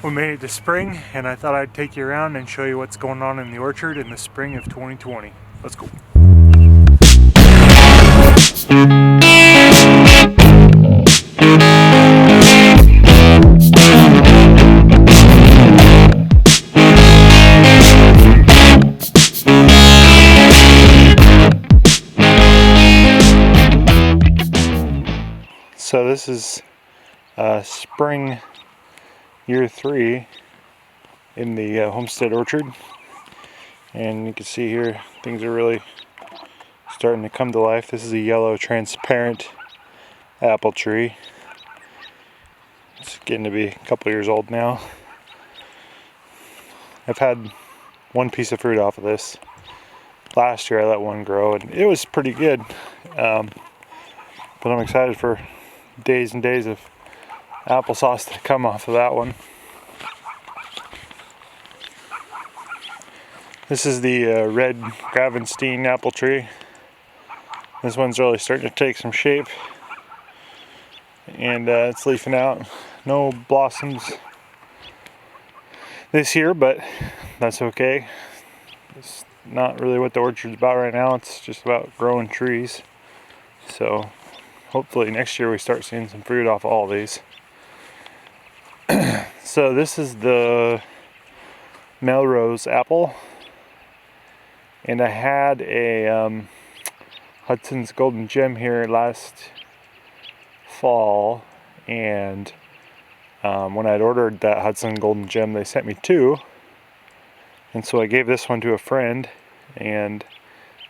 We made it to spring, and I thought I'd take you around and show you what's going on in the orchard in the spring of 2020. Let's go. So this is spring year 3 in the Homestead Orchard, and you can see here things are really starting to come to life. This is a yellow transparent apple tree. It's getting to be a couple years old now. I've had one piece of fruit off of this. Last year I let one grow and it was pretty good, but I'm excited for days and days of applesauce to come off of that one. This is the red Gravenstein apple tree. This one's really starting to take some shape, and it's leafing out. No blossoms this year, but that's okay. It's not really what the orchard's about right now. It's just about growing trees. So hopefully next year we start seeing some fruit off all these. So this is the Melrose apple, and I had a Hudson's Golden Gem here last fall, and when I'd ordered that Hudson Golden Gem, they sent me 2, and so I gave this one to a friend, and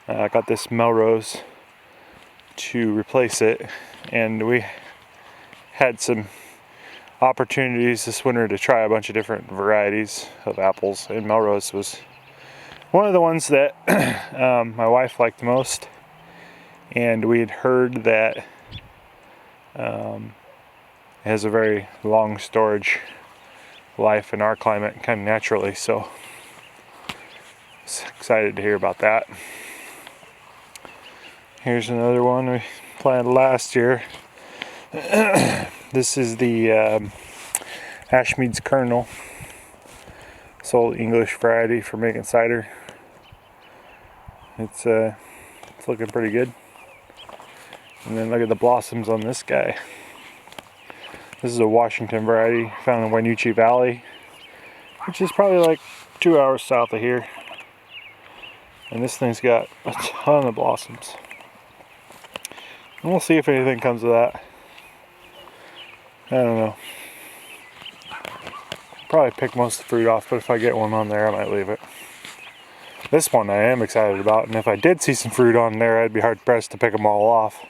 I got this Melrose to replace it. And we had some opportunities this winter to try a bunch of different varieties of apples, and Melrose was one of the ones that my wife liked the most. And we had heard that it has a very long storage life in our climate, kind of naturally, so I was excited to hear about that. Here's another one we planted last year. This is the Ashmead's Kernel. It's old English variety for making cider. It's looking pretty good. And then look at the blossoms on this guy. This is a Washington variety found in Wainuchi Valley, which is probably like 2 hours south of here. And this thing's got a ton of blossoms. And we'll see if anything comes of that. I don't know. Probably pick most of the fruit off, but if I get one on there, I might leave it. This one I am excited about, and if I did see some fruit on there, I'd be hard pressed to pick them all off.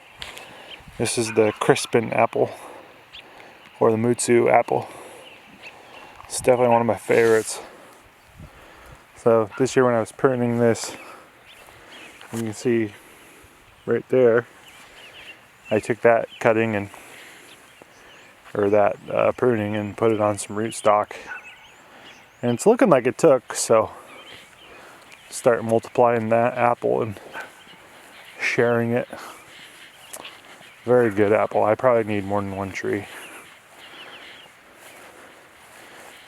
This is the Crispin apple, or the Mutsu apple. It's definitely one of my favorites. So this year when I was pruning this, you can see right there, I took that cutting and pruning and put it on some rootstock, and it's looking like it took. So start multiplying that apple and sharing it. Very good apple. I probably need more than one tree.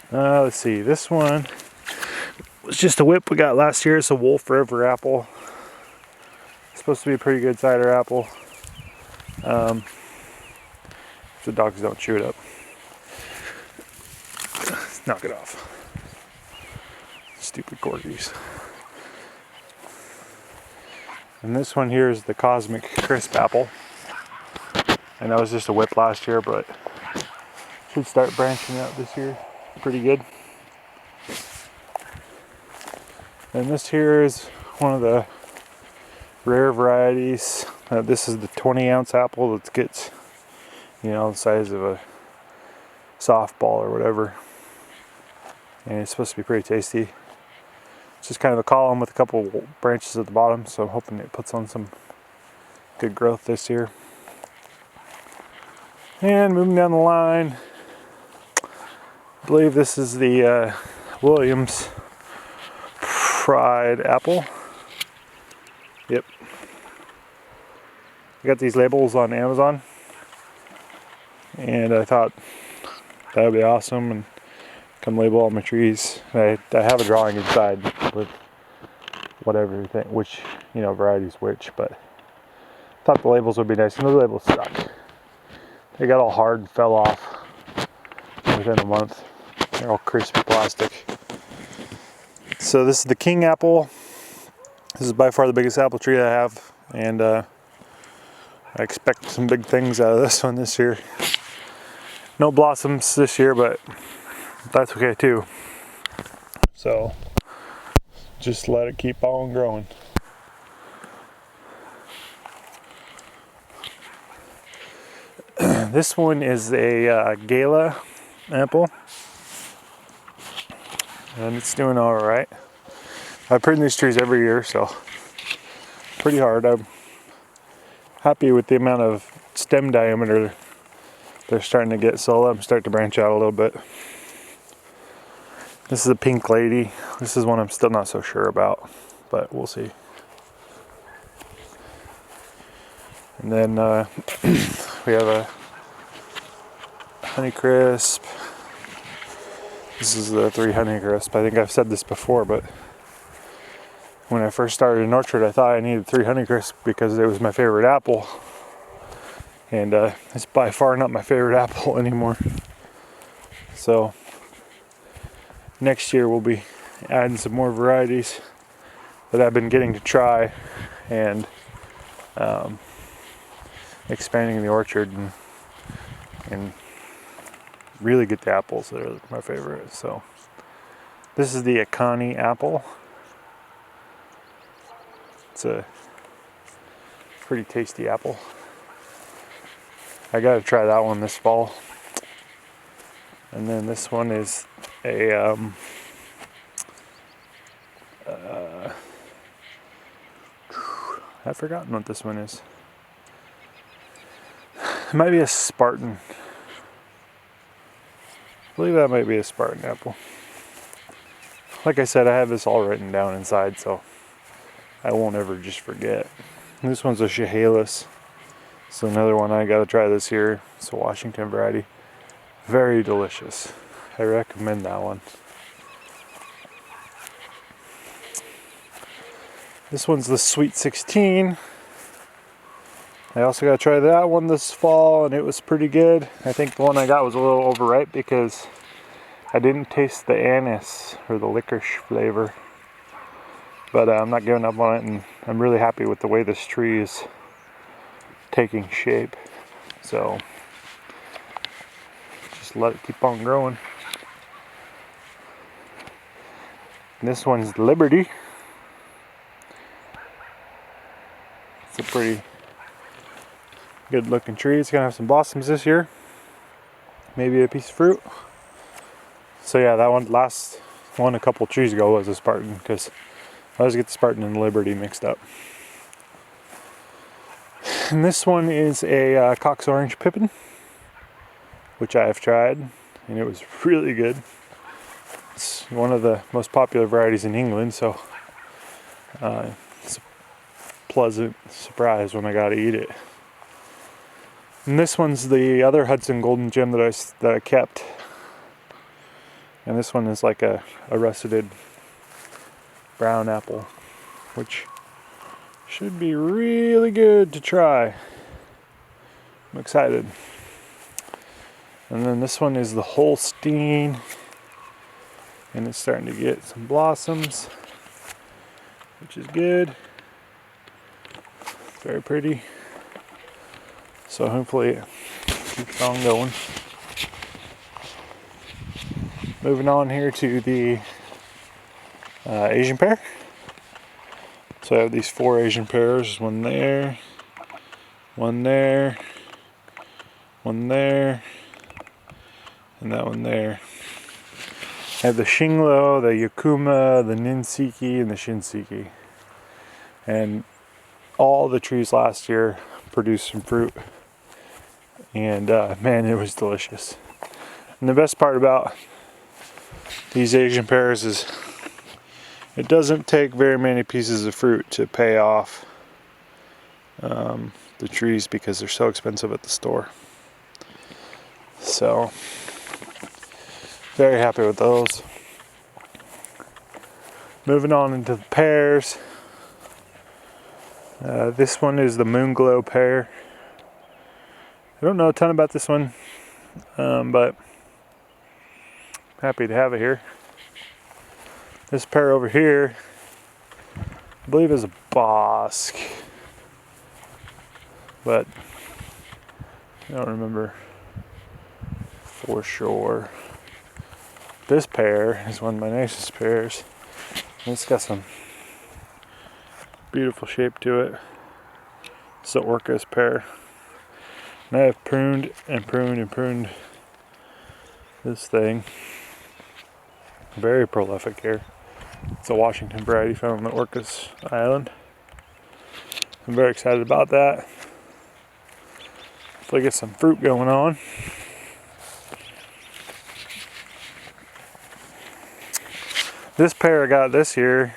Let's see, this one was just a whip we got last year. It's a Wolf River apple. It's supposed to be a pretty good cider apple. If the dogs don't chew it up. Knock it off. Stupid corgis. And this one here is the Cosmic Crisp apple. And that was just a whip last year, but should start branching out this year. Pretty good. And this here is one of the rare varieties. This is the 20-ounce apple that gets, the size of a softball or whatever. And it's supposed to be pretty tasty. It's just kind of a column with a couple branches at the bottom, so I'm hoping it puts on some good growth this year. And moving down the line, I believe this is the Williams Fried apple. Yep. I got these labels on Amazon, and I thought that would be awesome, and come label all my trees. I have a drawing inside with whatever you think, which, you know, varieties which, but I thought the labels would be nice, and the labels stuck. They got all hard and fell off within a month. They're all crispy plastic. So this is the king apple. This is by far the biggest apple tree I have, and I expect some big things out of this one this year. No blossoms this year, but that's okay too. So just let it keep on growing. This one is a Gala apple, and it's doing all right. I prune these trees every year, so pretty hard. I'm happy with the amount of stem diameter they're starting to get, so I'm starting to branch out a little bit. This is a pink lady. This is one I'm still not so sure about, but we'll see. And then we have a Honeycrisp. This is the 3 Honeycrisp. I think I've said this before, but when I first started an orchard, I thought I needed 3 Honeycrisp because it was my favorite apple. And it's by far not my favorite apple anymore. So next year we'll be adding some more varieties that I've been getting to try, and expanding the orchard and really get the apples that are my favorite. So this is the Akani apple. It's a pretty tasty apple. I gotta try that one this fall. And then this one is a I've forgotten what this one is. It might be a Spartan. I believe that might be a Spartan apple. Like I said, I have this all written down inside, so I won't ever just forget. And this one's a Chehalis. So another one I gotta try this year. It's a Washington variety. Very delicious. I recommend that one. This one's the Sweet 16. I also gotta try that one this fall, and it was pretty good. I think the one I got was a little overripe because I didn't taste the anise or the licorice flavor. But I'm not giving up on it, and I'm really happy with the way this tree is taking shape. So just let it keep on growing. And this one's Liberty. It's a pretty good looking tree. It's gonna have some blossoms this year, maybe a piece of fruit. So yeah, that one, last one a couple trees ago, was a Spartan, because I always get the Spartan and Liberty mixed up. And this one is a Cox Orange Pippin, which I have tried, and it was really good. It's one of the most popular varieties in England, so it's a pleasant surprise when I got to eat it. And this one's the other Hudson Golden Gem that I kept. And this one is like a russeted brown apple, which should be really good to try. I'm excited. And then this one is the Holstein, and it's starting to get some blossoms, which is good. Very pretty. So hopefully it keeps on going. Moving on here to the Asian pear. So I have these 4 Asian pears, one there, one there, one there, and that one there. I have the Shinglo, the Yakuma, the Ninsiki, and the Shinseki. And all the trees last year produced some fruit. And man, it was delicious. And the best part about these Asian pears is it doesn't take very many pieces of fruit to pay off the trees, because they're so expensive at the store. So Very happy with those. Moving on into the pears. This one is the Moonglow pear. I don't know a ton about this one, but happy to have it here. This pear over here, I believe is a Bosque, but I don't remember for sure. This pear is one of my nicest pears. It's got some beautiful shape to it. It's the Orcas pear. And I have pruned and pruned and pruned this thing. Very prolific here. It's a Washington variety found on the Orcas Island. I'm very excited about that. Hopefully get some fruit going on. This pear I got this year,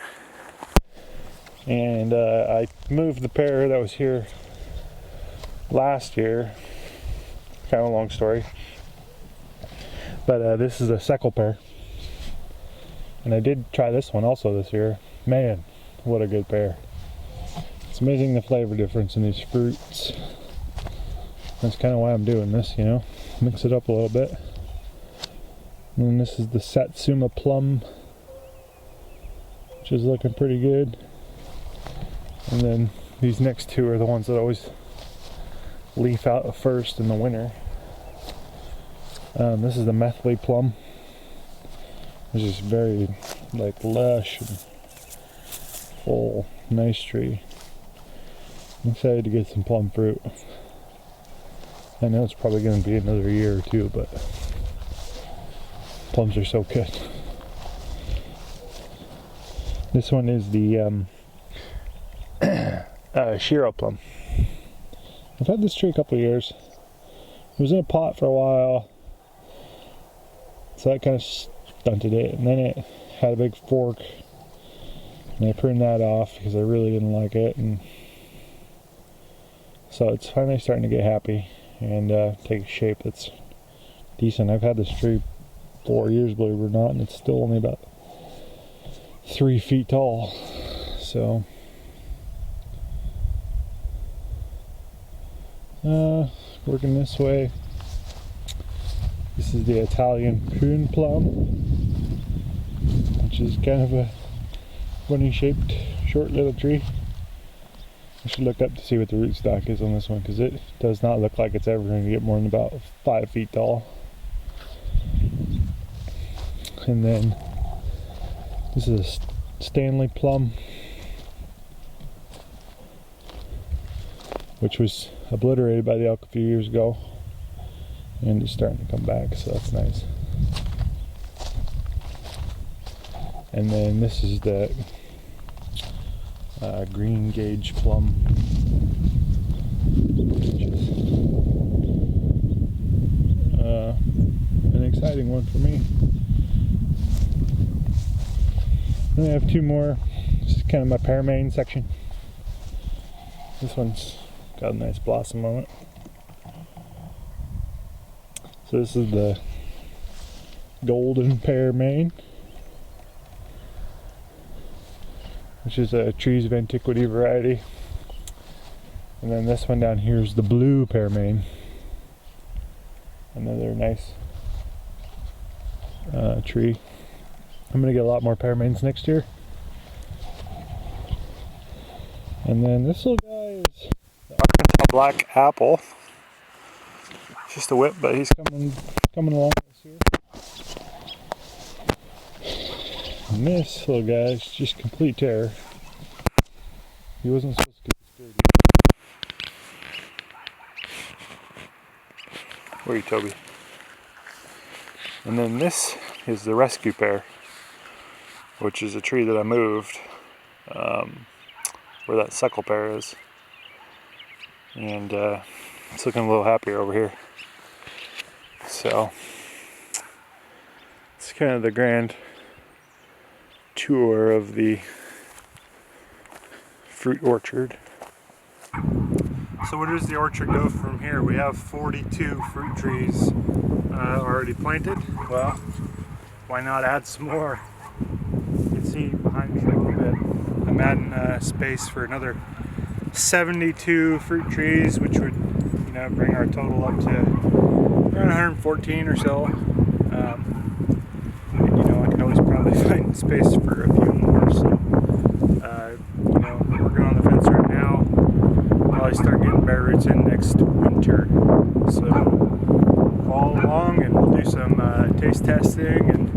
and I moved the pear that was here last year. Kind of a long story, but this is a Seckle pear, and I did try this one also this year. Man, what a good pear. It's amazing the flavor difference in these fruits. That's kind of why I'm doing this, you know, mix it up a little bit. And then this is the Satsuma plum, which is looking pretty good. And then these next two are the ones that always leaf out first in the winter. This is the Methley plum, which is very like lush and full, nice tree. I'm excited to get some plum fruit. I know it's probably going to be another year or two, but plums are so good. This one is the Shiro plum. I've had this tree a couple of years. It was in a pot for a while, so that kind of stunted it. And then it had a big fork, and I pruned that off because I really didn't like it. And so it's finally starting to get happy and take a shape that's decent. I've had this tree 4 years, believe it or not, and it's still only about 3 feet tall. So working this way. This is the Italian prune plum, which is kind of a funny shaped short little tree. I should look up to see what the rootstock is on this one, because it does not look like it's ever going to get more than about 5 feet tall. And then this is a Stanley plum, which was obliterated by the elk a few years ago, and it's starting to come back, so that's nice. And then this is the green gauge plum, which is an exciting one for me. Then I have two more. This is kind of my pearmain section. This one's got a nice blossom on it. So this is the golden pearmain, which is a trees of antiquity variety. And then this one down here is the blue pearmain. Another nice tree. I'm going to get a lot more pearmains next year. And then this little guy is the Arkansas black apple. Just a whip, but he's coming along this year. And this little guy is just complete terror. He wasn't supposed to get sturdy. Where are you, Toby? And then this is the rescue pear, which is a tree that I moved where that Seckle pear is. And it's looking a little happier over here. So it's kind of the grand tour of the fruit orchard. So where does the orchard go from here? We have 42 fruit trees already planted. Well, why not add some more? You can see behind me a little bit. I'm adding space for another 72 fruit trees, which would, you know, bring our total up to around 114 or so. And, you know, I can always probably find space for a few more. So, you know, working on the fence right now. Probably start getting bare roots in next winter. So follow along, and we'll do some taste testing and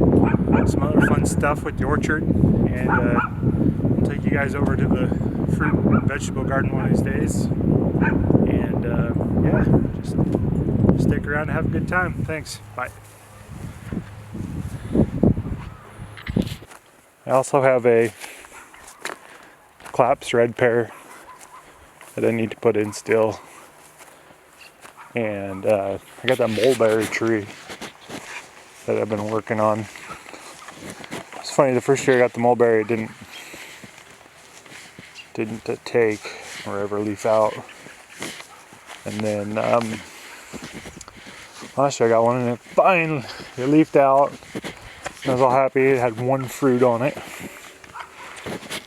some other fun stuff with the orchard. And I'll take you guys over to the fruit and vegetable garden one of these days. And yeah, just stick around and have a good time. Thanks. Bye. I also have a Claps red pear that I need to put in still. And I got that mulberry tree that I've been working on. It's funny, the first year I got the mulberry, it didn't take or ever leaf out. And then last year I got one and it finally leafed out. I was all happy. It had one fruit on it.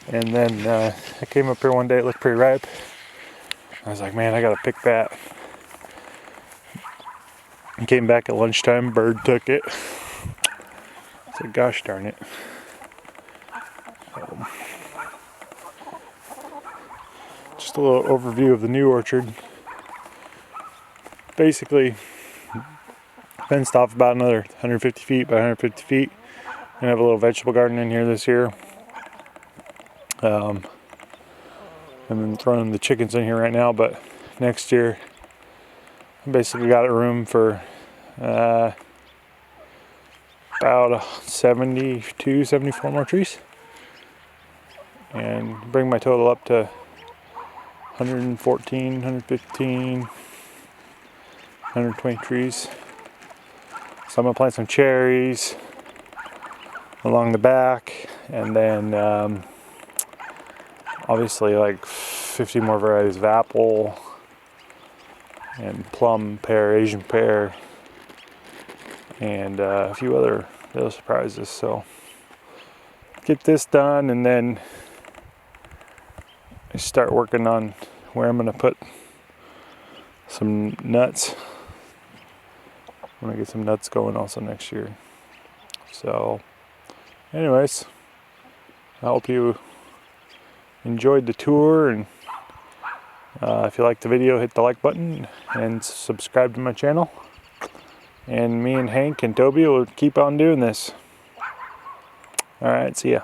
And then I came up here one day, it looked pretty ripe. I was like, man, I gotta pick that. I came back at lunchtime, bird took it. I said, gosh darn it. Just a little overview of the new orchard. Basically, fenced off about another 150 feet by 150 feet. And have a little vegetable garden in here this year. And then throwing the chickens in here right now, but next year I basically got a room for about 72, 74 more trees, and bring my total up to 114, 115, 120 trees. So I'm gonna plant some cherries along the back, and then obviously like 50 more varieties of apple and plum, pear, Asian pear, and a few other little surprises. So get this done, and then I start working on where I'm gonna put some nuts. I'm gonna get some nuts going also next year. So anyways, I hope you enjoyed the tour, and if you liked the video, hit the like button and subscribe to my channel. And me and Hank and Toby will keep on doing this. Alright, see ya.